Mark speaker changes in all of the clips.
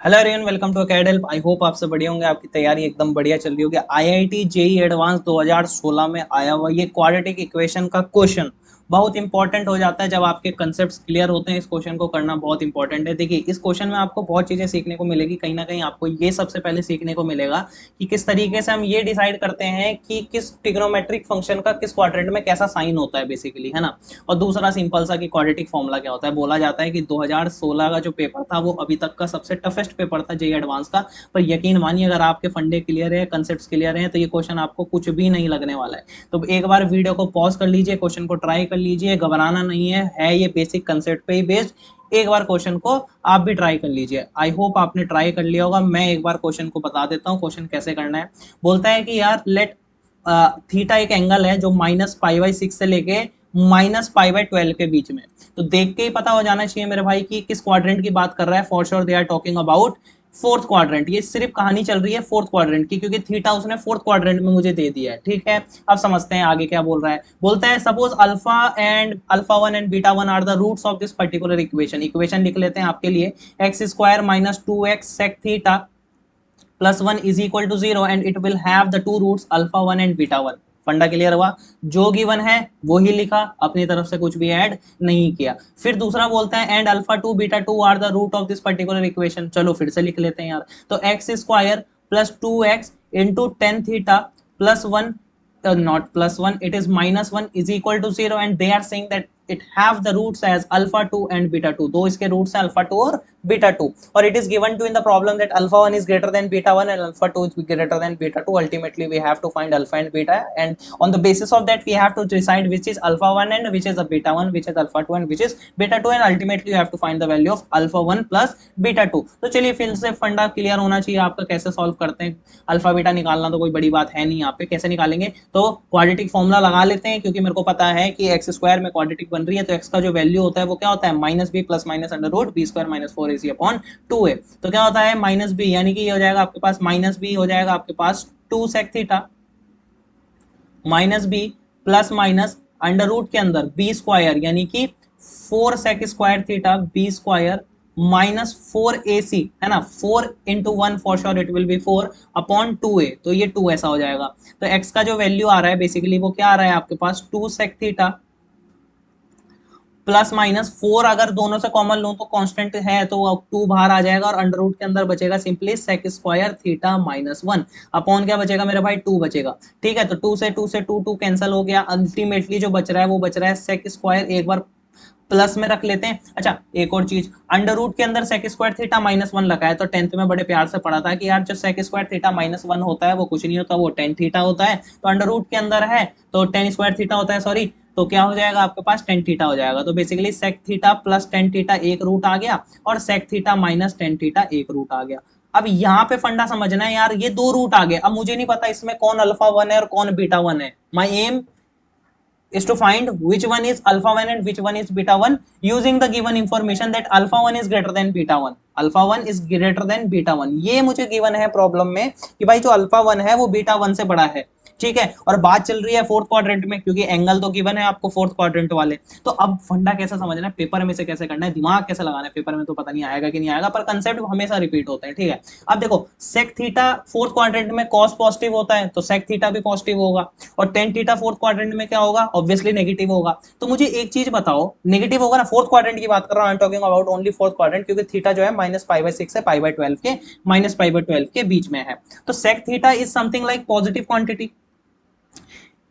Speaker 1: Hello everyone, welcome to Acad Help. I hope आप सब बढ़िया होंगे, आपकी तैयारी एकदम बढ़िया चल रही होगी। आईआईटी जेई एडवांस 2016 में आया हुआ ये क्वाड्रेटिक इक्वेशन का क्वेश्चन बहुत इंपॉर्टेंट हो जाता है जब आपके कंसेप्ट्स क्लियर होते हैं। इस क्वेश्चन को करना बहुत इंपॉर्टेंट है। देखिए, इस क्वेश्चन में आपको बहुत चीजें सीखने को मिलेगी। कहीं ना कहीं आपको ये सबसे पहले सीखने को मिलेगा कि किस तरीके से हम ये डिसाइड करते हैं कि किस ट्रिग्नोमेट्रिक फंक्शन का किस क्वाड्रेंट में कैसा साइन होता है बेसिकली, है ना। और दूसरा सिंपल सा कि क्वाड्रेटिक फॉर्मूला क्या होता है। बोला जाता है कि 2016 का जो पेपर था वो अभी तक का सबसे टफेस्ट पेपर था जेई एडवांस का। पर यकीन मानिए, अगर आपके फंडे क्लियर है, कंसेप्ट क्लियर है, तो ये क्वेश्चन आपको कुछ भी नहीं लगने वाला है। तो एक बार वीडियो को पॉज कर लीजिए, क्वेश्चन को ट्राई कर लीजिए। घबराना नहीं है ये बेसिक कंसेप्ट पे ही बेस्ड। एक बार क्वेश्चन को आप भी ट्राई कर लीजिए। आई होप आपने ट्राई कर लिया होगा। मैं एक बार क्वेश्चन को बता देता हूँ क्वेश्चन कैसे करना है। बोलता है कि यार लेट थीटा एक एंगल है जो -π/6 से लेके -π/12 के बीच में। तो देख के ही पता हो जाना चाहिए मेरे भाई कि किस क्वाड्रेंट की बात कर रहा है। For sure they are talking about fourth quadrant. ये सिर्फ कहानी चल रही है फोर्थ क्वाड्रेंट की, क्योंकि थीटा उसने फोर्थ क्वाड्रेंट में मुझे दे दिया है। ठीक है, अब समझते हैं आगे क्या बोल रहा है। बोलता है suppose alpha 1 and beta 1 are the roots of this particular equation. Equation लिख लेते हैं आपके लिए। x² - 2x sec theta +1 is equal to 0 and it will have the two roots alpha 1 and beta 1। Funda clear हुआ। जो given है वो ही लिखा, अपनी तरफ से कुछ भी ऐड नहीं किया। फिर दूसरा बोलता है and alpha 2 beta 2 are the root of this particular equation. चलो फिर से लिख लेते हैं यार। तो x² + 2x into tan theta +1, not +1, it is -1 is equal to 0 and they are saying that it have the roots as alpha 2 and beta 2। दो इसके रूट्स हैं अल्फा 2 और बीटा 2। और it is given to in the problem that alpha 1 is greater than beta 1 and alpha 2 is greater than beta 2। ultimately we have to find alpha and beta, and on the basis of that we have to decide which is alpha 1 and which is a beta 1, which is alpha 2 and which is beta 2, and ultimately you have to find the value of alpha 1 plus beta 2। तो चलिए फिर से फंडा clear होना चाहिए आपका। कैसे solve करते हैं, अल्फा बीटा निकालना तो कोई बड़ी बात है नहीं। यहाँ पे कैसे निकालेंगे, तो क्वाड्रेटिक फॉर्मूला लगा लेते हैं, क्योंकि मेरे को पता है कि x² में क्वाड्रेटिक बन रही है तो x का जो वैल्यू होता है वो क्या होता है -b + -√b² - 4ac/2a। तो क्या होता है -b, यानी कि ये हो जाएगा आपके पास -b हो जाएगा आपके पास 2 sec थीटा -b ± के अंदर b² यानी कि 4 sec² थीटा b² -4ac, है ना। 4 × 1 for sure it will B 4/2a। तो ये 2 ऐसा हो जाएगा। तो x का जो वैल्यू आ रहा है बेसिकली वो क्या आ रहा है आपके पास 2 sec थीटा ±4। अगर दोनों से कॉमन लूं तो कांस्टेंट है तो 2 बाहर आ जाएगा और अंडर रूट के अंदर बचेगा सिंपली sec² थीटा -1 अपॉन क्या बचेगा मेरे भाई 2 बचेगा। ठीक है, तो 2 से 2 कैंसिल हो गया। अल्टीमेटली जो बच रहा है वो बच रहा है sec²। एक बार प्लस में रख लेते हैं। अच्छा, एक और चीज, अंडर रूट के अंदर sec² थीटा -1 लगा है तो 10th में बड़े प्यार से पढ़ा था कि यार जो sec² थीटा -1 होता है वो कुछ नहीं होता, वो tan थीटा होता है। तो अंडर रूट के अंदर है तो tan² थीटा होता है, सॉरी। तो क्या हो जाएगा आपके पास tan थीटा हो जाएगा। तो basically sec theta plus tan theta एक रूट आ गया और sec theta minus tan theta एक रूट आ गया। अब यहाँ पे फंडा समझना है यार, ये दो रूट आ गए। अब मुझे नहीं पता इसमें कौन अल्फा 1 है और कौन बीटा 1 है। माई M is to find which one is alpha 1 and which one is beta 1 using the given information that alpha 1 is greater than beta 1। Alpha 1 is greater than beta 1, ये मुझे गिवन है problem में कि भाई जो alpha 1 है वो beta 1 से बड़ा है। ठीक है, और बात चल रही है फोर्थ क्वाड्रेंट में, क्योंकि एंगल तो गिवन है आपको फोर्थ क्वाड्रेंट वाले। तो अब फंडा कैसे समझना है, पेपर में से कैसे करना है, दिमाग कैसे लगाना है। पेपर में तो पता नहीं आएगा कि नहीं आएगा, पर कंसेप्ट हमेशा रिपीट होते हैं। ठीक है, अब देखो सेक थीटा फोर्थ क्वाड्रेंट में कॉस पॉजिटिव होता है तो सेक थीटा भी पॉजिटिव होगा, और टेन थीटा फोर्थ क्वाड्रेंट में क्या होगा, ऑब्वियसली नेगेटिव होगा। तो मुझे एक चीज बताओ, नेगेटिव होगा ना, फोर्थ क्वाड्रेंट की बात कर रहा हूं, I am talking about only fourth quadrant, क्योंकि थीटा जो है -π/6 से π/12 के -π/12 के बीच में है। तो sec theta is something like positive quantity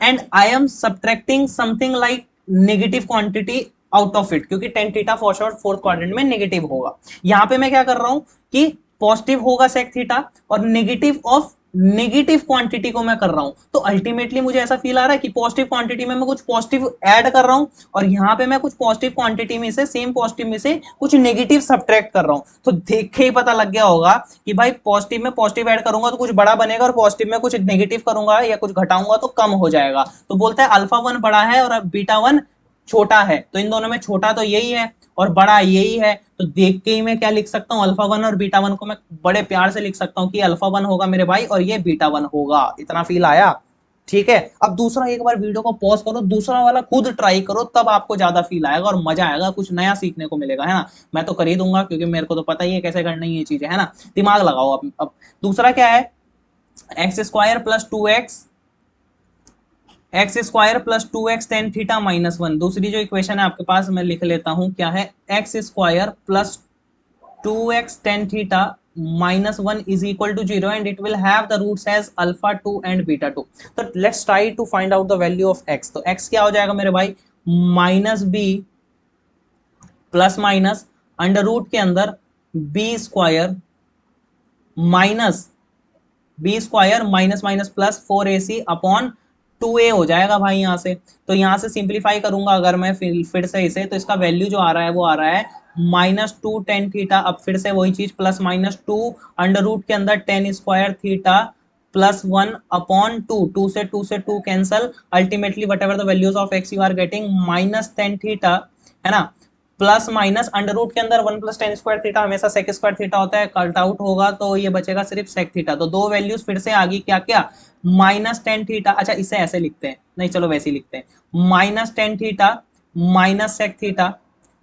Speaker 1: and I am subtracting something like negative quantity out of it, क्योंकि tan theta for sure fourth quadrant में नेगेटिव होगा। यहां पे मैं क्या कर रहा हूं कि पॉजिटिव होगा सेक थीटा और नेगेटिव ऑफ नेगेटिव क्वांटिटी को मैं कर रहा हूं। तो अल्टीमेटली मुझे ऐसा फील आ रहा है कि पॉजिटिव क्वांटिटी में मैं कुछ पॉजिटिव ऐड कर रहा हूं और यहां पे मैं कुछ पॉजिटिव क्वांटिटी में से, सेम पॉजिटिव में से कुछ नेगेटिव सब्ट्रैक्ट कर रहा हूं। तो देख के ही पता लग गया होगा कि भाई पॉजिटिव में पॉजिटिव ऐड करूंगा तो कुछ बड़ा बनेगा और पॉजिटिव में कुछ नेगेटिव करूंगा या कुछ घटाऊंगा तो कम हो जाएगा। तो बोलता है अल्फा 1 बड़ा है और बीटा 1 छोटा है, तो इन दोनों में छोटा तो यही है और बड़ा यही है। तो देख के ही मैं क्या लिख सकता हूँ, अल्फा 1 और बीटा 1 को मैं बड़े प्यार से लिख सकता हूँ कि अल्फा 1 होगा मेरे भाई और ये बीटा 1 होगा। इतना फील आया। ठीक है। अब दूसरा एक बार वीडियो को पॉज करो, दूसरा वाला खुद ट्राई करो, तब आपको ज्यादा फील आएगा और मजा आएगा, कुछ नया सीखने को मिलेगा, है ना। मैं तो कर ही दूंगा क्योंकि मेरे को तो पता ही है कैसे करना है ये चीजें, है ना। दिमाग लगाओ। अब दूसरा क्या है, x square plus two x square plus two x tan theta minus one. दूसरी जो इक्वेशन है आपके पास, मैं लिख लेता हूं, क्या है, x square plus two x tan theta minus one is equal to zero and it will have the roots as alpha two and beta two. तो let's try to find out the value of x. तो x क्या हो जाएगा मेरे भाई, minus b plus minus under root के अंदर b square minus b square minus minus plus four a c upon two a हो जाएगा भाई यहाँ से। तो यहाँ से सिंप्लीफाई करूंगा अगर मैं फिर से इसे, तो इसका वैल्यू जो आ रहा है वो आ रहा है माइनस टू टेन थीटा। अब फिर से वही चीज, plus minus two under root के अंदर tan square theta plus one upon two, two से two cancel, ultimately whatever the values of x you are getting minus ten theta, है ना, प्लस माइनस अंडर रूट के अंदर one plus tan square theta हमेशा sec square theta होता है, cut out होगा तो ये बचेगा सिर्फ सेक थीटा। तो दो वैल्यूज फिर से आ गई, क्या क्या, माइनस टेन थीटा, अच्छा इसे ऐसे लिखते हैं, नहीं चलो वैसे ही लिखते हैं, minus ten theta minus sec theta,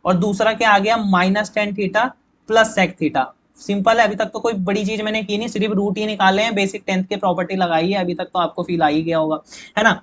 Speaker 1: और दूसरा क्या आ गया, minus ten theta plus sec theta. Simple है, अभी तक तो कोई बड़ी चीज मैंने की नहीं, सिर्फ रूट ही निकाले हैं, बेसिक टेंथ के प्रॉपर्टी लगाई है, अभी तक तो आपको फील आ ही गया होगा, है ना।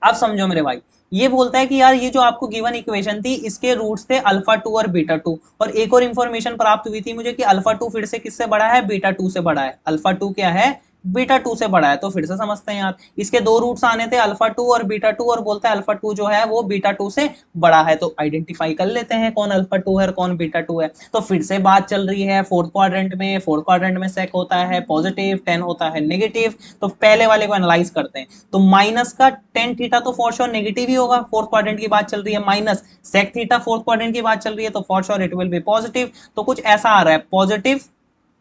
Speaker 1: अब समझो मेरे भाई, ये बोलता है कि यार ये जो आपको गिवन इक्वेशन थी इसके रूट्स थे अल्फा टू और बीटा टू, और एक और इंफॉर्मेशन प्राप्त हुई थी मुझे कि अल्फा टू फिर से किससे बड़ा है, बीटा टू से बड़ा है। अल्फा टू क्या है, बीटा टू से बड़ा है। तो फिर से समझते हैं यार, इसके दो रूट्स आने थे अल्फा टू और बीटा टू, और बोलता है अल्फा टू जो है वो बीटा टू से बड़ा है। तो आइडेंटिफाई कर लेते हैं कौन अल्फा टू है और कौन बीटा टू है। तो फिर से बात चल रही है फोर्थ क्वाड्रेंट में, फोर्थ क्वाड्रेंट में सेक होता है पॉजिटिव, टेन होता है नेगेटिव। तो पहले वाले को एनालाइज करते हैं। तो माइनस का टेन थीटा तो फॉर श्योर नेगेटिव ही होगा, फोर्थ क्वाड्रेंट की बात चल रही है, minus sec theta fourth quadrant की बात चल रही है, तो for sure it will be positive. तो कुछ ऐसा आ रहा है, पॉजिटिव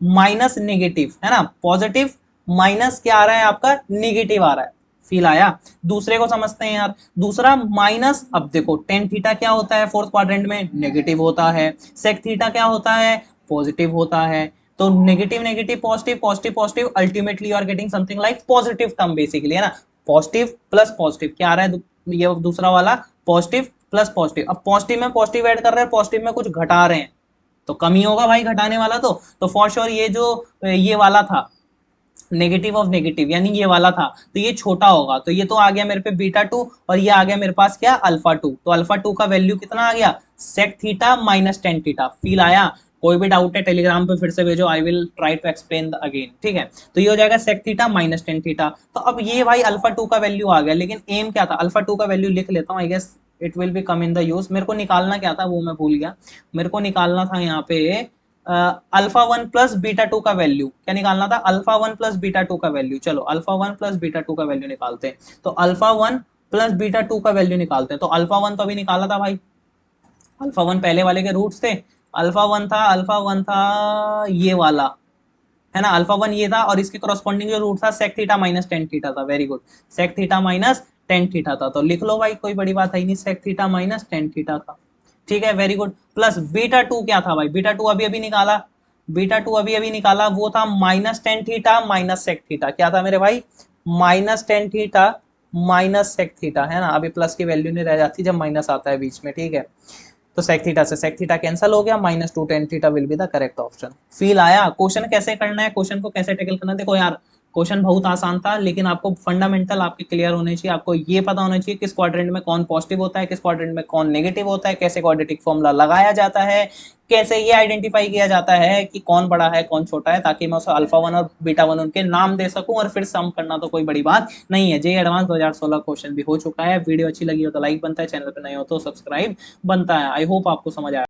Speaker 1: माइनस नेगेटिव, है ना, पॉजिटिव माइनस क्या आ रहा है आपका, नेगेटिव आ रहा है। फील आया। दूसरे को समझते हैं यार, दूसरा माइनस, अब देखो टेन थीटा क्या होता है फोर्थ क्वाड्रेंट में, नेगेटिव होता है, सेक थीटा क्या होता है, पॉजिटिव होता है। तो negative negative positive, positive positive, ultimately you are getting something like positive term basically, है ना। पॉजिटिव प्लस पॉजिटिव क्या आ रहा है, ये दूसरा वाला पॉजिटिव प्लस पॉजिटिव। अब पॉजिटिव में पॉजिटिव ऐड कर रहे हैं, पॉजिटिव में कुछ घटा रहे हैं, तो कम ही होगा भाई घटाने वाला। तो फॉर श्योर ये जो ये वाला था नेगेटिव ऑफ नेगेटिव, यानी ये वाला था, तो ये छोटा होगा। तो ये तो आ गया मेरे पे बीटा टू, और ये आ गया मेरे पास क्या, अल्फा टू। तो अल्फा टू का वैल्यू कितना आ गया, sec theta minus ten theta. Feel आया। कोई भी डाउट है टेलीग्राम पे फिर से भेजो, I will try to explain again, ठीक है। तो ये हो जाएगा sec theta minus ten theta. तो अब ये भाई अल्फा टू का वैल्यू आ गया, लेकिन एम क्या था, अल्फा टू का वैल्यू लिख लेता हूँ, I guess it will be come in the use. मेरे को निकालना क्या था वो मैं भूल गया, मेरे को निकालना था यहाँ पे alpha one plus beta to का वैल्यू। क्या निकालना था, alpha one plus beta to का वैल्यू। चलो alpha one plus beta to का वैल्यू निकालते हैं। तो alpha one plus beta to का वैल्यू निकालते हैं। तो अल्फा वन तो अभी निकाला था भाई, अल्फा वन पहले वाले के रूट्स थे। अल्फा वन था ये वाला, है ना, अल्फा वन ये था, और इसके करस्पॉन्डिंग जो रूट था sec theta minus ten theta था। Very good, sec theta minus ten theta था। तो लिख लो भाई, कोई बड़ी बात है नहीं, sec theta minus ten theta था, ठीक है, very good. Plus beta two क्या था भाई, बीटा टू अभी अभी निकाला, बीटा टू अभी अभी निकाला, वो था minus ten theta minus sec theta. क्या था मेरे भाई, minus ten theta minus sec theta, है ना। अभी प्लस की वैल्यू नहीं रह जाती जब माइनस आता है बीच में, ठीक है। तो सेक थीटा से सेक थीटा कैंसिल हो गया, minus two tan theta will be the correct option. Feel आया। क्वेश्चन कैसे करना है, क्वेश्चन को कैसे टैकल करना है, देखो यार क्वेश्चन बहुत आसान था, लेकिन आपको फंडामेंटल आपके क्लियर होने चाहिए। आपको ये पता होना चाहिए किस क्वाड्रेंट में कौन पॉजिटिव होता है, किस क्वाड्रेंट में कौन नेगेटिव होता है, कैसे क्वाड्रेटिक फॉर्मूला लगाया जाता है, कैसे ये आइडेंटिफाई किया जाता है कि कौन बड़ा है कौन छोटा है, ताकि मैं उसे अल्फा वन और बीटा वन उनके नाम दे सकूं, और फिर सम करना तो कोई बड़ी बात नहीं है। जे एडवांस 2016 क्वेश्चन भी हो चुका है। वीडियो अच्छी लगी हो तो लाइक बनता है, चैनल पर नए हो तो सब्सक्राइब बनता है। आई होप आपको समझ आया।